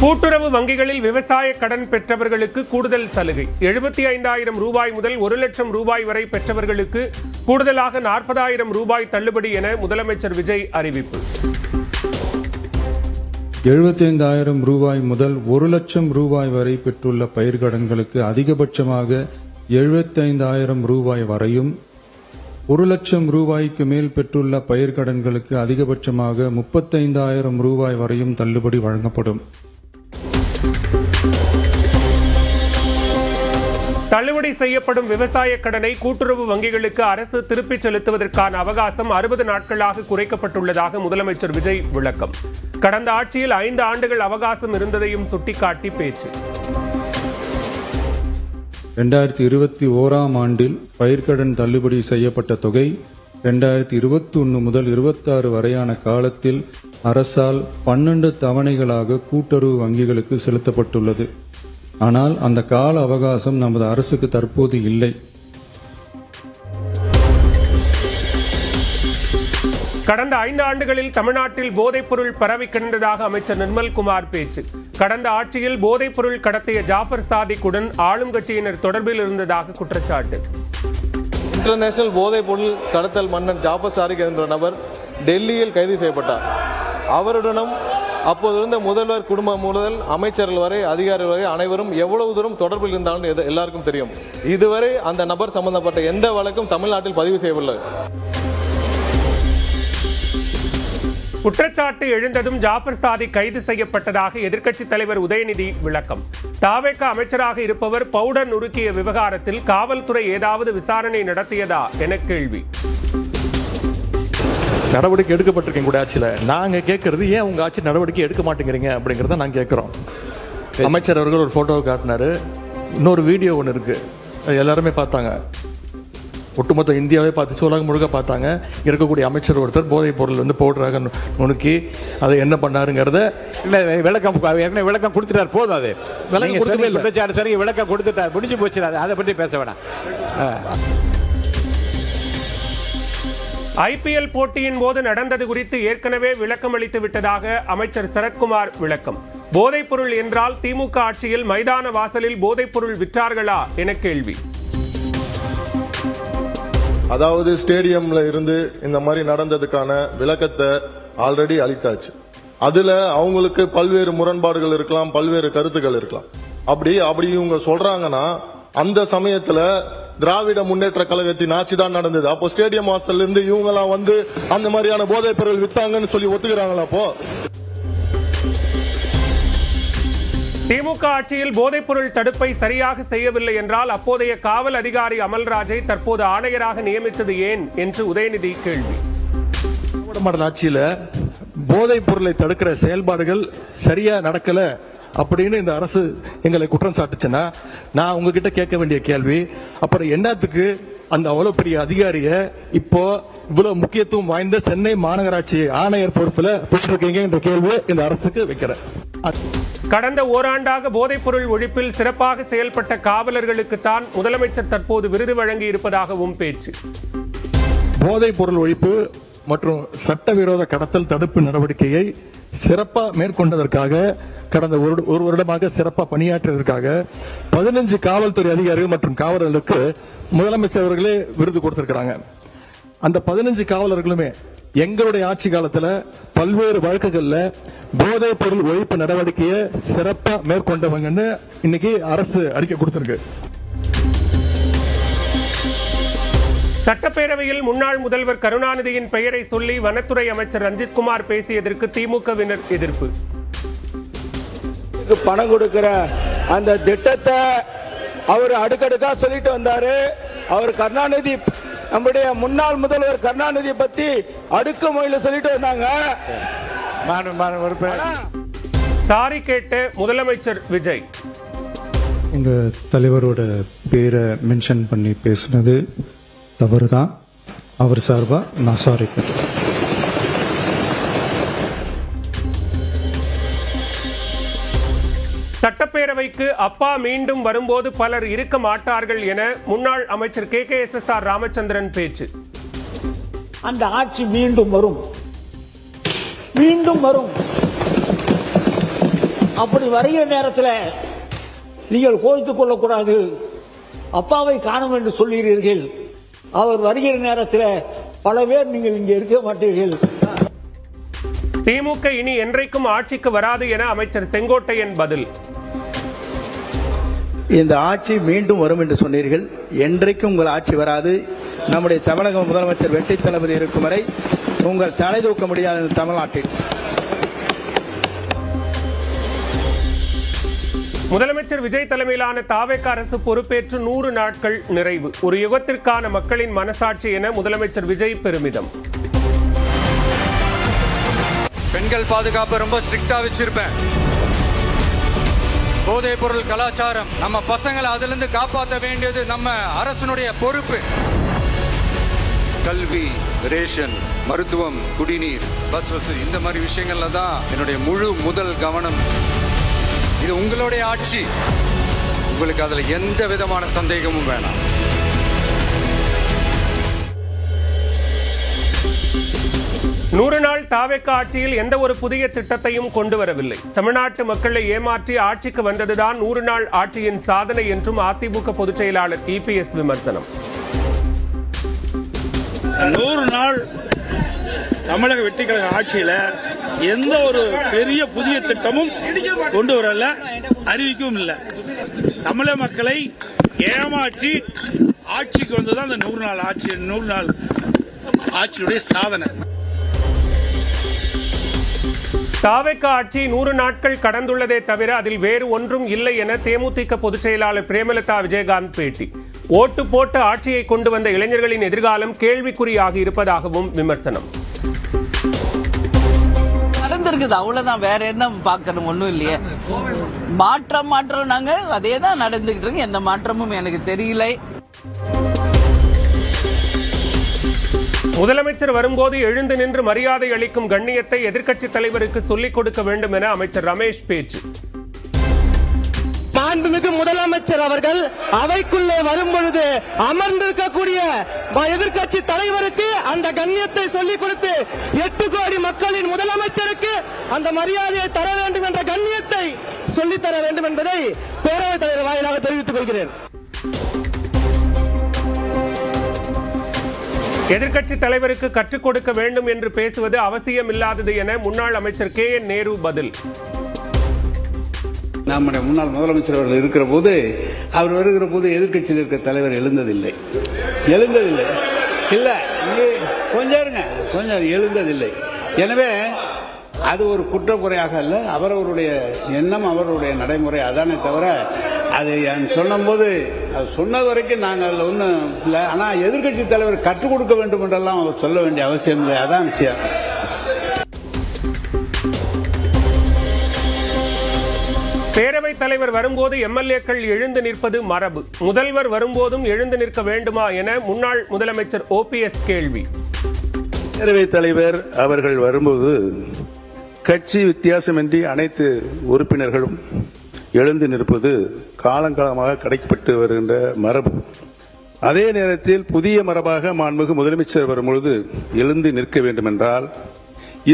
கூட்டுறவு வங்கிகளில் விவசாய கடன் பெற்றவர்களுக்கு கூடுதல் சலுகை 75,000 ரூபாய் முதல் 1 லட்சம் ரூபாய் வரை பெற்றவர்களுக்கு கூடுதலாக 40,000 ரூபாய் தள்ளுபடி என முதலமைச்சர் விஜய் அறிவிப்பு. 75,000 ரூபாய் முதல் 1 லட்சம் ரூபாய் வரை பெற்றுள்ள பயிர்க்கடன்களுக்கு அதிகபட்சமாக 75,000 ரூபாய் வரையும், 1 லட்சம் ரூபாய்க்கு மேல் பெற்றுள்ள பயிர்க்கடன்களுக்கு அதிகபட்சமாக 35,000 ரூபாய் வரையும் தள்ளுபடி வழங்கப்படும். தள்ளுபடி செய்யப்படும் விவசாய கடனை கூட்டுறவு வங்கிகளுக்கு அரசு திருப்பிச் செலுத்துவதற்கான அவகாசம் 60 நாட்களாக குறைக்கப்பட்டுள்ளதாக முதலமைச்சர் விஜய் விளக்கம். கடந்த ஆட்சியில் 5 ஆண்டுகள் அவகாசம் இருந்ததையும் சுட்டிக்காட்டி பேச்சு. 2021 ஆண்டில் பயிர்க்கடன் தள்ளுபடி செய்யப்பட்ட தொகை 2021 முதல் 26 வரையான காலத்தில் அரசால் 12 தவணைகளாக கூட்டுறவு வங்கிகளுக்கு செலுத்தப்பட்டுள்ளது. ஆனால் அந்த கால அவகாசம் நமது அரசுக்கு தற்போது இல்லை. கடந்த 5 ஆண்டுகளில் தமிழ்நாட்டில் போதைப் பொருள் பரவி கிடந்ததாக அமைச்சர் நிர்மல்குமார் பேச்சு. கடந்த ஆட்சியில் போதைப் பொருள் கடத்திய ஜாஃபர் சாதிக்குடன் ஆளும் கட்சியினர் தொடர்பில் இருந்ததாக குற்றச்சாட்டு. இன்டர்நேஷனல் போதைப் பொருள் கடத்தல் மன்னன் ஜாஃபர் சாதிக் என்ற நபர் டெல்லியில் கைது செய்யப்பட்டார். அவருடனும் அப்போது இருந்த முதல்வர் குடும்பம் முதல் அமைச்சர்கள் வரை அதிகாரிகள் வரை அனைவரும் எவ்வளவு தூரம் தொடர்பில் இருந்தாலும் எல்லாருக்கும் தெரியும். இதுவரை அந்த நபர் சம்பந்தப்பட்ட எந்த வழக்கும் தமிழ்நாட்டில் பதிவு செய்யவில்லை. குற்றச்சாட்டு எழுந்ததும் ஜாஃபர் சாதிக் கைது செய்யப்பட்டதாக எதிர்க்கட்சித் தலைவர் உதயநிதி விளக்கம். தாவேக அமைச்சராக இருப்பவர் பவுடர் நுறுக்கிய விவகாரத்தில் காவல்துறை ஏதாவது விசாரணை நடத்தியதா என கேள்வி. நடவடிக்கை எடுக்கப்பட்டிருக்கேன் கூட ஆட்சியில். நாங்க கேட்கறது ஏன் உங்க ஆட்சி நடவடிக்கை எடுக்க மாட்டேங்கிறீங்க அப்படிங்கறத நாங்க கேட்கிறோம். அமைச்சர் அவர்கள் ஒரு போட்டோவை காட்டினாரு, இன்னொரு வீடியோ ஒன்று இருக்கு, எல்லாருமே பார்த்தாங்க. ஒட்டுமொத்த இந்தியாவே பார்த்து உலகம் முழுக்க பார்த்தாங்க. இருக்கக்கூடிய அமைச்சர் ஒருத்தர் போதைப் பொருள் பவுடராக நுணுக்கி அதை என்ன பண்ணாருங்கிறத விளக்கம் கொடுத்துட்டார். போதும், அது விளக்கம் கொடுக்கவே இல்லை. விளக்கம் கொடுத்துட்டார், முடிஞ்சு போச்சு. அதை பற்றி பேச வேணாம். IPL போட்டியின் போது நடந்தது குறித்து ஏற்கனவே விளக்கம் அளித்து விட்டதாக அமைச்சர் சரத்குமார் விளக்கம். போதைப் பொருள் என்றால் திமுக ஆட்சியில் மைதான வாசலில் போதைப் பொருள் விற்றார்களா என கேள்வி. அதாவது ஸ்டேடியம்ல இருந்து இந்த மாதிரி நடந்ததுக்கான விளக்கத்தை ஆல்ரெடி அளித்தாச்சு. அதுல அவங்களுக்கு பல்வேறு முரண்பாடுகள் இருக்கலாம், பல்வேறு கருத்துக்கள் இருக்கலாம். அப்படி இவங்க சொல்றாங்கன்னா அந்த சமயத்துல திராவிட முன்னேற்ற கழகத்தின் ஆட்சி தான் நடந்தது. அப்போ ஸ்டேடியம் வாசல்ல இருந்து இவங்க எல்லாம் அந்த மாதிரியான போதைப் பொருள் வித்தாங்கன்னு சொல்லி ஒத்துக்கிறாங்களா? அப்போ திமுக ஆட்சியில் போதைப் பொருள் தடுப்பை சரியாக செய்யவில்லை என்றால் அப்போதைய காவல் அதிகாரி அமல்ராஜை தற்போது ஆணையராக நியமித்தது ஏன் என்று உதயநிதி கேள்வி. ஆட்சியில போதைப் பொருளை தடுக்கிற செயல்பாடுகள் சரியா நடக்கல அப்படின்னு இந்த அரசு எங்களை குற்றம் சாட்டுச்சுன்னா நான் உங்ககிட்ட கேட்க வேண்டிய கேள்வி, அப்புறம் என்னத்துக்கு அந்த அவ்வளவு பெரிய அதிகாரிய இப்போ இவ்வளவு முக்கியத்துவம் வாய்ந்த சென்னை மாநகராட்சி ஆணையர் பொறுப்புல பெற்றிருக்கீங்க என்ற கேள்வி இந்த அரசுக்கு வைக்கிறேன். கடந்த ஓராண்டாக போதைப் பொருள் ஒழிப்பில் சிறப்பாக செயல்பட்ட காவலர்களுக்குத்தான் முதலமைச்சர் தற்போது விருது வழங்கி இருப்பதாகவும் பேச்சு. போதைப் பொருள் ஒழிப்பு மற்றும் சட்டவிரோத கடத்தல் தடுப்பு நடவடிக்கையை சிறப்பா மேற்கொண்டதற்காக கடந்த ஒரு வருடமாக சிறப்பா பணியாற்றியதற்காக 15 காவல்துறை அதிகாரிகள் மற்றும் காவலர்களுக்கு முதலமைச்சர் அவர்களே விருது கொடுத்திருக்கிறாங்க. அந்த 15 காவலர்களுமே எங்களுடைய ஆட்சி காலத்துல பல்வேறு வழக்குகள்ல போதைப் பொருள் ஒழிப்பு நடவடிக்கையை சிறப்பா மேற்கொண்டவங்கன்னு இன்னைக்கு அரசு அறிக்கை கொடுத்திருக்கு. சட்டப்பேரவையில் முன்னாள் முதல்வர் கருணாநிதியின் பெயரை சொல்லி வனத்துறை அமைச்சர் ரஞ்சித்குமார் பேசியதற்கு திமுகவினர் எதிர்ப்பு. பணம் கொடுக்கிற அந்த திட்டத்தை அவர் அடுக்கடுக்கா சொல்லிட்டு வந்தாரு. அவர் கருணாநிதி, நம்முடைய முன்னாள் முதல்வர் கருணாநிதி பத்தி அடுக்கு மொழியில சொல்லிட்டு வந்தாங்க. சாரி கேட்ட முதலமைச்சர் விஜய். உங்க தலைவரோட பேரை மென்ஷன் பண்ணி பேசுனது தவறுதான். அவர் சார்பா நான் சாரி கேட்டேன். சட்டப்பேரவைக்கு அப்பா மீண்டும் வரும்போது பலர் இருக்க மாட்டார்கள் என முன்னாள் அமைச்சர் KKSSR ராமச்சந்திரன் பேச்சு. அந்த ஆட்சி மீண்டும் வரும். அப்படி வருகிற நேரத்தில் நீங்கள் கோபித்துக் கொள்ளக்கூடாது. அப்பாவை காணும் என்று சொல்கிறீர்கள். அவர் வருகிற நேரத்தில் பல பேர் நீங்கள் இங்கே இருக்க மாட்டீர்கள். திமுக இனி என்றைக்கும் ஆட்சிக்கு வராது என அமைச்சர் செங்கோட்டையன் பதில். இந்த ஆட்சி மீண்டும் வரும் என்று சொன்னீர்கள். என்றைக்கும் உங்கள் ஆட்சி வராது. நம்முடைய தமிழக முதலமைச்சர் வெற்றி தளபதி இருக்கும் வரை உங்கள் தலை தூக்க முடியாது தமிழ்நாட்டில். முதலமைச்சர் விஜய் தலைமையிலான தாவேக அரசு பொறுப்பேற்று 100 நாட்கள் நிறைவு. ஒரு யுகத்திற்கான மக்களின் மனசாட்சி என முதலமைச்சர் விஜய் பெருமிதம். பெண்கள் பாதுகாப்பு ரொம்ப ஸ்ட்ரிக்டா வச்சிருப்பேன். போதைப் பொருள் கலாச்சாரம், நம்ம பசங்களை அதிலிருந்து காப்பாற்ற வேண்டியது நம்ம அரசனுடைய பொறுப்பு. கல்வி, ரேஷன், மருத்துவம், குடிநீர், பஸ் வசதி, இந்த மாதிரி விஷயங்கள்ல தான் என்னுடைய முதல் கவனம். இது உங்களுடைய ஆட்சி, உங்களுக்கு அதுல எந்த விதமான சந்தேகமும் வேணாம். நூறு நாள் தாவேக ஆட்சியில் எந்த ஒரு புதிய திட்டத்தையும் கொண்டு வரவில்லை. தமிழ்நாட்டு மக்களை ஏமாற்றி ஆட்சிக்கு வந்ததுதான் 100 நாள் ஆட்சியின் சாதனை என்றும் அதிமுக பொதுச் செயலாளர் EPS விமர்சனம். 100 நாள் தமிழக வெற்றி கழக ஆட்சியில எந்த ஒரு பெரிய புதிய திட்டமும் கொண்டு வரல, அறிவிக்கவும் இல்லை. தமிழக மக்களை ஏமாற்றி ஆட்சிக்கு வந்ததுதான் அந்த 100 நாள் ஆட்சி, 100 நாள் ஆட்சியுடைய சாதனை. தாவேக ஆட்சி 100 நாட்கள் கடந்துள்ளதே தவிர அதில் வேறு ஒன்றும் இல்லை என தேமுதிக பொதுச் செயலாளர் பிரேமலதா விஜயகாந்த் பேட்டி. ஓட்டு போட்டு ஆட்சியை கொண்டு வந்த இளைஞர்களின் எதிர்காலம் கேள்விக்குறியாகி இருப்பதாகவும் விமர்சனம். நடந்திருக்குது, அவ்வளவுதான். வேற என்ன பார்க்கணும், ஒண்ணும் இல்லையே. மாற்றம் நாங்க அதே தான் நடந்துகிட்டு இருக்கு. எந்த மாற்றமும் எனக்கு தெரியல. முதலமைச்சர் வரும்போது எழுந்து நின்று மரியாதை அளிக்கும் கண்ணியத்தை எதிர்க்கட்சி தலைவருக்கு சொல்லிக் கொடுக்க வேண்டும் என அமைச்சர் ரமேஷ் பேச்சு. மாண்புமிகு முதலமைச்சர் அவர்கள் அவைக்குள்ளே வரும் பொழுது அமர்ந்திருக்கக்கூடிய எதிர்க்கட்சி தலைவருக்கு அந்த கண்ணியத்தை சொல்லிக் கொடுத்து 8 கோடி மக்களின் முதலமைச்சருக்கு அந்த மரியாதையை தர வேண்டும் என்ற கண்ணியத்தை சொல்லித்தர வேண்டும் என்பதை பேரவைத் தலைவர் வாயிலாக தெரிவித்துக் கொள்கிறேன். எதிர்க்கட்சி தலைவருக்கு கற்றுக் கொடுக்க வேண்டும் என்று பேசுவது அவசியமில்லாதது என முன்னாள் அமைச்சர் KN நேரு பதில். நம்முடைய முன்னாள் முதலமைச்சர் அவர்கள் இருக்கிற போது, அவர் வருகிற போது எதிர்க்கட்சியில் இருக்கிற தலைவர் எழுந்ததில்லை. இல்ல, கொஞ்சம் எழுந்ததில்லை. எனவே அது ஒரு குற்றக்குறையாக அல்ல, அவரவருடைய எண்ணம், அவருடைய நடைமுறை, அதானே தவிர அது சொன்னபோது அது சொன்னது வரைக்கும் நாங்கள் அதில் ஒன்றும் இல்லை. ஆனால் எதிர்க்கட்சி தலைவர் கற்றுக் கொடுக்க வேண்டும் என்றெல்லாம் அவர் சொல்ல வேண்டிய அவசியம் இல்லை. அதான் விஷயம். பேரவைத் தலைவர் வரும்போது MLAக்கள் எழுந்து நிற்பது மரபு. முதல்வர் வரும்போதும் எழுந்து நிற்க வேண்டுமா என முன்னாள் முதலமைச்சர் OPS கேள்வி. பேரவைத் தலைவர் அவர்கள் வரும்போது கட்சி வித்தியாசமின்றி அனைத்து உறுப்பினர்களும் எழுந்து நிற்பது காலங்காலமாக கடைபிடிக்கப்பட்டு வருகின்ற மரபு. அதே நேரத்தில் புதிய மரபாக மாண்புமிகு முதலமைச்சர் வரும்பொழுது எழுந்து நிற்க வேண்டும் என்றால்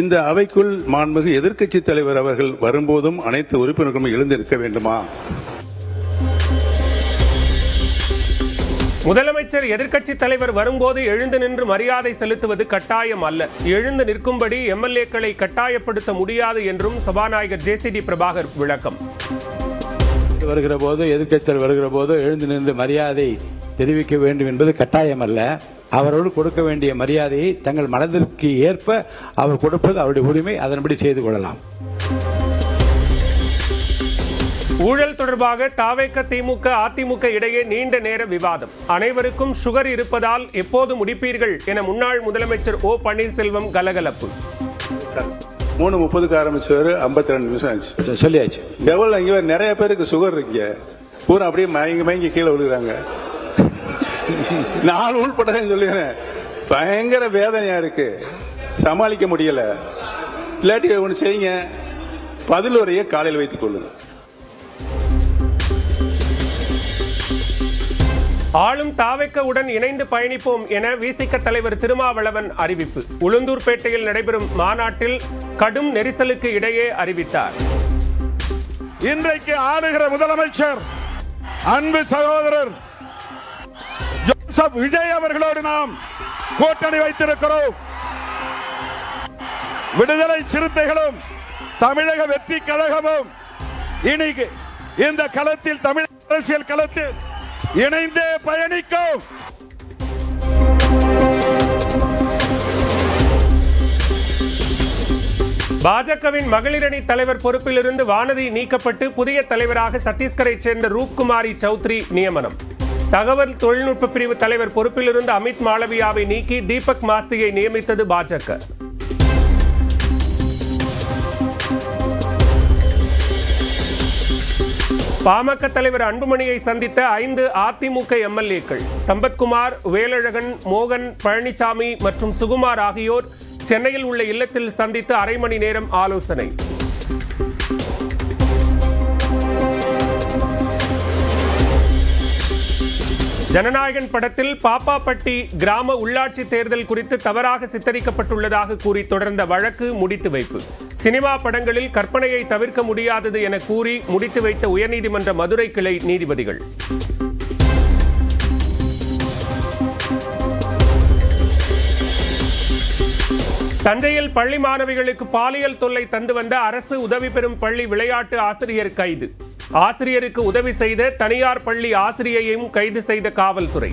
இந்த அவைக்குள் மாண்புமிகு எதிர்க்கட்சி தலைவர் அவர்கள் வரும்போதும் அனைத்து உறுப்பினர்களும் எழுந்து நிற்க வேண்டுமா? முதலமைச்சர் எதிர்க்கட்சி தலைவர் வரும்போது எழுந்து நின்று மரியாதை செலுத்துவது கட்டாயம் அல்ல. எழுந்து நிற்கும்படி MLAக்களை கட்டாயப்படுத்த முடியாது என்றும் சபாநாயகர் JCD பிரபாகர் விளக்கம். வருகிற போது, எதிர்க்கட்சி வருகிற போது எழுந்து நின்று மரியாதை தெரிவிக்க வேண்டும் என்பது கட்டாயம் அல்ல. அவரோடு கொடுக்க வேண்டிய மரியாதையை தங்கள் மனதிற்கு ஏற்ப அவர் கொடுப்பது அவருடைய உரிமை, அதன்படி செய்து கொள்ளலாம். ஊழல் தொடர்பாக தாவேக திமுக அதிமுக இடையே நீண்ட நேர விவாதம். அனைவருக்கும் சுகர் இருப்பதால் எப்போது முடிப்பீர்கள் என முன்னாள் முதலமைச்சர் O பன்னீர்செல்வம் கலகலப்பு. 3:30 ஆரம்பிச்சவர் 52 நிமிஷம் ஆச்சு. சொல்லியாச்சு. எவ்வளவு இங்க நிறைய பேருக்கு சுகர் இருக்கு, பூரா அப்படியே மயங்கி கீழே விழுகிறாங்க. நான் உள்பட்டேன்னு சொல்லுகிறேன். பயங்கர வேதனையா இருக்கு, சமாளிக்க முடியல. இல்லாட்டி ஒன்று செய்யுங்க, பதில் வரைய காலையில் வைத்துக் கொள்ளுங்க. ஆளும் தாவேகவுடன் இணைந்து பயணிப்போம் என விசிக தலைவர் திருமாவளவன் அறிவிப்பு. உளுந்தூர்பேட்டையில் நடைபெறும் மாநாட்டில் கடும் நெரிசலுக்கு இடையே அறிவித்தார். இன்றைக்கு ஆளுகிற முதலமைச்சர் அன்பு சகோதரர் ஜோசப் விஜய் அவர்களோடு நாம் கூட்டணி வைத்திருக்கிறோம். விடுதலை சிறுத்தைகளும் தமிழக வெற்றி கழகமும் இன்னைக்கு இந்த களத்தில் தமிழக அரசியல் களத்தில் இணைந்தே பயணிக்கும். பாஜகவின் மகளிரணி தலைவர் பொறுப்பிலிருந்து வானதி நீக்கப்பட்டு புதிய தலைவராக சத்தீஸ்கரைச் சேர்ந்த ரூப்குமாரி சௌத்ரி நியமனம். தகவல் தொழில்நுட்ப பிரிவு தலைவர் பொறுப்பிலிருந்து அமித் மாளவியாவை நீக்கி தீபக் மாஸ்தியை நியமித்தது பாஜக. பாமக தலைவர் அன்புமணியை சந்தித்த 5 அதிமுக எம்எல்ஏக்கள் சம்பத்குமார், வேலழகன், மோகன், பழனிசாமி மற்றும் சுகுமார் ஆகியோர் சென்னையில் உள்ள இல்லத்தில் சந்தித்து அரை மணி நேரம் ஆலோசனை. ஜனநாயகன் படத்தில் பாப்பாப்பட்டி கிராம உள்ளாட்சி தேர்தல் குறித்து தவறாக சித்தரிக்கப்பட்டுள்ளதாக கூறி தொடர்ந்த வழக்கு முடித்து வைப்பு. சினிமா படங்களில் கற்பனையை தவிர்க்க முடியாதது என கூறி முடித்து வைத்த உயர்நீதிமன்ற மதுரை கிளை நீதிபதிகள். தஞ்சையில் பள்ளி மாணவிகளுக்கு பாலியல் தொல்லை தந்து வந்த அரசு உதவி பெறும் பள்ளி விளையாட்டு ஆசிரியர் கைது. ஆசிரியருக்கு உதவி செய்த தனியார் பள்ளி ஆசிரியையும் கைது செய்த காவல்துறை.